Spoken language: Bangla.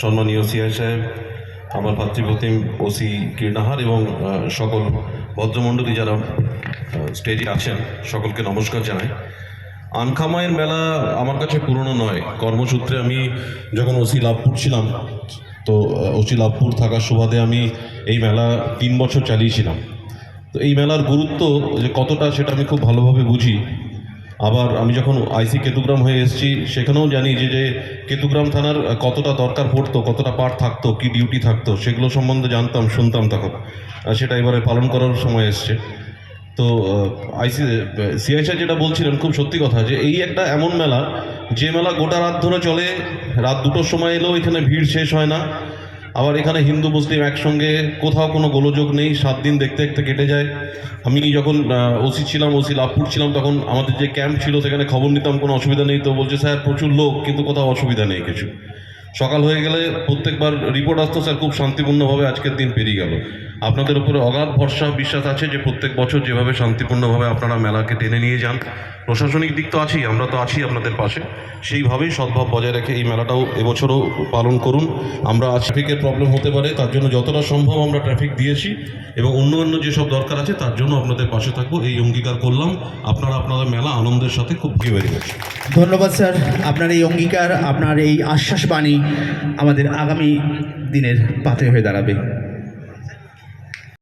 সম্মানীয় সিআই সাহেব, আমার ভাতৃপ্রতিম ওসি কীর্ণাহার এবং সকল ভদ্রমণ্ডলী যারা স্টেজে আছেন সকলকে নমস্কার জানাই। আনখামাইয়ের মেলা আমার কাছে পুরনো নয়। কর্মসূত্রে আমি যখন ওসি লাভপুর ছিলাম, তো ওসি লাভপুর থাকার সুবাদে আমি এই মেলা 3 বছর চালিয়েছিলাম। তো এই মেলার গুরুত্ব যে কতটা সেটা আমি খুব ভালোভাবে বুঝি। আবার আমি যখন আইসি কেতুগ্রাম হয়ে এসেছি সেখানেও জানি যে কেতুগ্রাম থানার কতটা দরকার পড়তো, কতটা পার্ট থাকতো, কি ডিউটি থাকতো, সেগুলো সম্বন্ধে জানতাম, শুনতাম তখন। সেটা এবারে পালন করার সময় এসছে। তো সিআই স্যার যেটা বলছিলেন খুব সত্যি কথা, যে এই একটা এমন মেলা যে মেলা গোটা রাত ধরে চলে। রাত 2টোর সময় এলেও এখানে ভিড় শেষ হয় না। আবার এখানে হিন্দু মুসলিম একসঙ্গে, কোথাও কোনো গোলযোগ নেই। 7 দিন দেখতে দেখতে কেটে যায়। আমি যখন ওসি ছিলাম, ওসি লাভপুর ছিলাম, তখন আমাদের যে ক্যাম্প ছিল সেখানে খবর নিতাম, কোনো অসুবিধা নেই। তো বলছে স্যার প্রচুর লোক, কিন্তু কোথাও অসুবিধা নেই কিছু। সকাল হয়ে গেলে প্রত্যেকবার রিপোর্ট আসতো স্যার খুব শান্তিপূর্ণভাবে আজকের দিন পেরিয়ে গেল। আপনাদের উপরে অগাধ ভরসা বিশ্বাস আছে যে প্রত্যেক বছর যেভাবে শান্তিপূর্ণভাবে আপনারা মেলাকে টেনে নিয়ে যান, প্রশাসনিক দিক তো আছেই, আমরা তো আছি আপনাদের পাশে, সেইভাবেই সদ্ভাব বজায় রেখে এই মেলাটাও এবছরও পালন করুন। আমরা ট্রাফিকের প্রবলেম হতে পারে, তার জন্য যতটা সম্ভব আমরা ট্রাফিক দিয়েছি এবং অন্য যেসব দরকার আছে তার জন্য আপনাদের পাশে থাকবো, এই অঙ্গীকার করলাম। আপনারা আপনাদের মেলা আনন্দের সাথে খুব ভেরি মাচ ধন্যবাদ স্যার। আপনার এই অঙ্গীকার, আপনার এই আশ্বাস বাণী আমাদের আগামী দিনের পাথে হয়ে দাঁড়াবে।